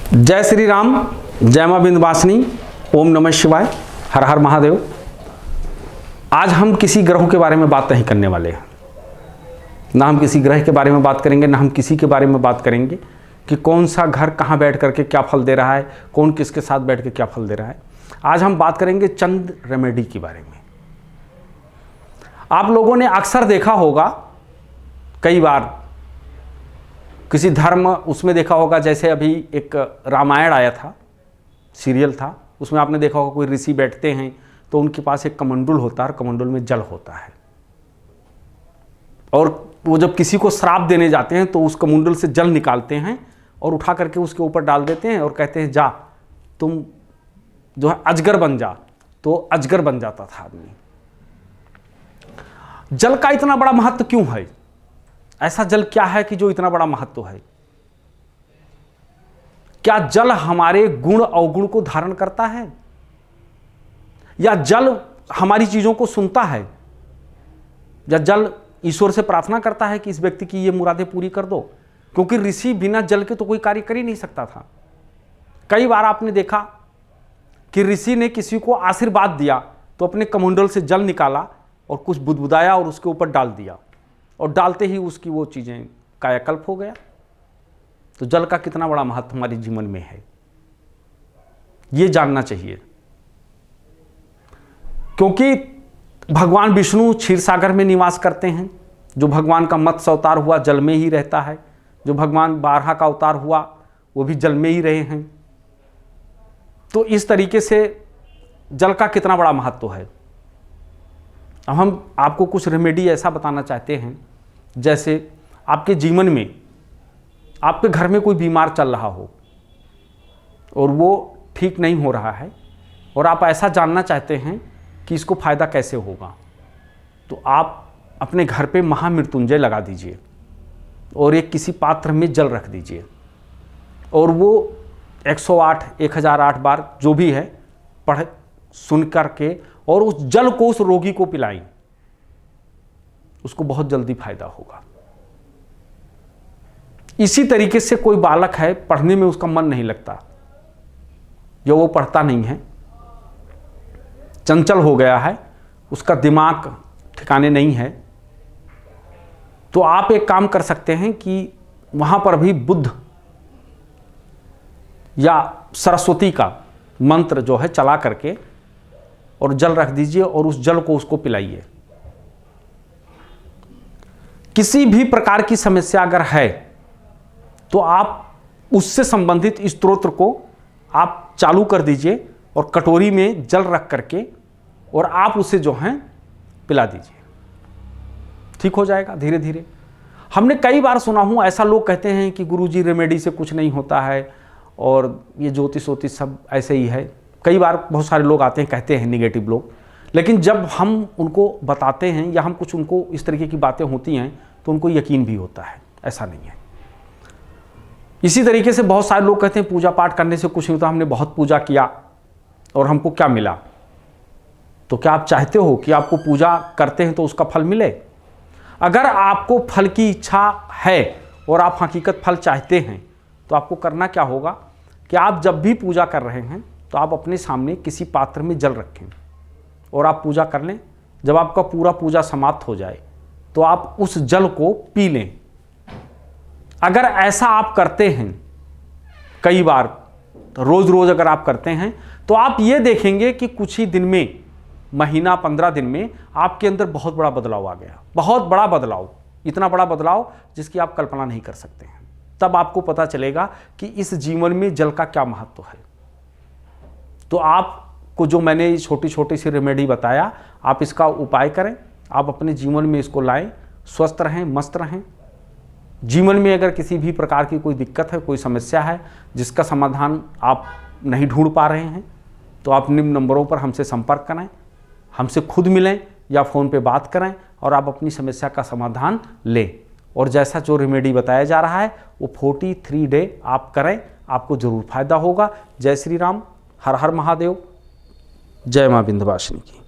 जय श्री राम, जय मां विंध्यवासिनी, ओम नमः शिवाय, हर हर महादेव। आज हम किसी ग्रहों के बारे में बात नहीं करने वाले हैं। ना हम किसी ग्रह के बारे में बात करेंगे, ना हम किसी के बारे में बात करेंगे कि कौन सा घर कहाँ बैठ करके क्या फल दे रहा है, कौन किसके साथ बैठ के क्या फल दे रहा है। आज हम बात करेंगे चंद रेमेडी के बारे में। आप लोगों ने अक्सर देखा होगा, कई बार किसी धर्म उसमें देखा होगा, जैसे अभी एक रामायण आया था, सीरियल था, उसमें आपने देखा होगा कोई ऋषि बैठते हैं तो उनके पास एक कमंडल होता है और कमंडल में जल होता है, और वो जब किसी को श्राप देने जाते हैं तो उस कमंडल से जल निकालते हैं और उठा करके उसके ऊपर डाल देते हैं और कहते हैं जा तुम जो है अजगर बन जा। तो अजगर बन जाता था आदमी। जल का इतना बड़ा महत्व क्यों है? ऐसा जल क्या है कि जो इतना बड़ा महत्व है? क्या जल हमारे गुण अवगुण को धारण करता है, या जल हमारी चीजों को सुनता है, या जल ईश्वर से प्रार्थना करता है कि इस व्यक्ति की ये मुरादें पूरी कर दो? क्योंकि ऋषि बिना जल के तो कोई कार्य कर ही नहीं सकता था। कई बार आपने देखा कि ऋषि ने किसी को आशीर्वाद दिया तो अपने कमंडल से जल निकाला और कुछ बुदबुदाया और उसके ऊपर डाल दिया, और डालते ही उसकी वो चीजें कायाकल्प हो गया। तो जल का कितना बड़ा महत्व हमारे जीवन में है, ये जानना चाहिए। क्योंकि भगवान विष्णु क्षीर सागर में निवास करते हैं, जो भगवान का मत्स्य अवतार हुआ जल में ही रहता है, जो भगवान बारहा का अवतार हुआ वो भी जल में ही रहे हैं। तो इस तरीके से जल का कितना बड़ा महत्व है। अब हम आपको कुछ रेमेडी ऐसा बताना चाहते हैं, जैसे आपके जीवन में, आपके घर में कोई बीमार चल रहा हो और वो ठीक नहीं हो रहा है, और आप ऐसा जानना चाहते हैं कि इसको फायदा कैसे होगा, तो आप अपने घर पे महामृत्युंजय लगा दीजिए और एक किसी पात्र में जल रख दीजिए, और वो 108 1008 बार जो भी है पढ़ सुन करके, और उस जल को उस रोगी को पिलाएं, उसको बहुत जल्दी फायदा होगा। इसी तरीके से कोई बालक है, पढ़ने में उसका मन नहीं लगता, जो वो पढ़ता नहीं है, चंचल हो गया है, उसका दिमाग ठिकाने नहीं है, तो आप एक काम कर सकते हैं कि वहां पर भी बुद्ध या सरस्वती का मंत्र जो है चला करके और जल रख दीजिए और उस जल को उसको पिलाइए। किसी भी प्रकार की समस्या अगर है तो आप उससे संबंधित स्तोत्र को आप चालू कर दीजिए और कटोरी में जल रख करके और आप उसे जो है पिला दीजिए, ठीक हो जाएगा धीरे धीरे। हमने कई बार सुना हूं, ऐसा लोग कहते हैं कि गुरुजी रेमेडी से कुछ नहीं होता है और ये ज्योतिष वोतिष सब ऐसे ही है। कई बार बहुत सारे लोग आते हैं, कहते हैं नेगेटिव लोग, लेकिन जब हम उनको बताते हैं या हम कुछ उनको इस तरीके की बातें होती हैं तो उनको यकीन भी होता है, ऐसा नहीं है। इसी तरीके से बहुत सारे लोग कहते हैं पूजा पाठ करने से कुछ नहीं होता, हमने बहुत पूजा किया और हमको क्या मिला। तो क्या आप चाहते हो कि आपको पूजा करते हैं तो उसका फल मिले? अगर आपको फल की इच्छा है और आप हकीकत फल चाहते हैं तो आपको करना क्या होगा कि आप जब भी पूजा कर रहे हैं तो आप अपने सामने किसी पात्र में जल रखें और आप पूजा कर लें। जब आपका पूरा पूजा समाप्त हो जाए तो आप उस जल को पी लें। अगर ऐसा आप करते हैं कई बार, तो रोज रोज अगर आप करते हैं तो आप ये देखेंगे कि कुछ ही दिन में, महीना 15 दिन में आपके अंदर बहुत बड़ा बदलाव आ गया, बहुत बड़ा बदलाव, इतना बड़ा बदलाव जिसकी आप कल्पना नहीं कर सकते हैं। तब आपको पता चलेगा कि इस जीवन में जल का क्या महत्व है। तो आपको जो मैंने छोटी छोटी सी रेमेडी बताया, आप इसका उपाय करें, आप अपने जीवन में इसको लाएं, स्वस्थ रहें, मस्त रहें। जीवन में अगर किसी भी प्रकार की कोई दिक्कत है, कोई समस्या है जिसका समाधान आप नहीं ढूंढ पा रहे हैं, तो आप निम्न नंबरों पर हमसे संपर्क करें, हमसे खुद मिलें या फ़ोन पे बात करें और आप अपनी समस्या का समाधान लें। और जैसा जो रेमेडी बताया जा रहा है वो 43 डे आप करें, आपको ज़रूर फायदा होगा। जय श्री राम, हर हर महादेव, जय मां विंध्यवासिनी की।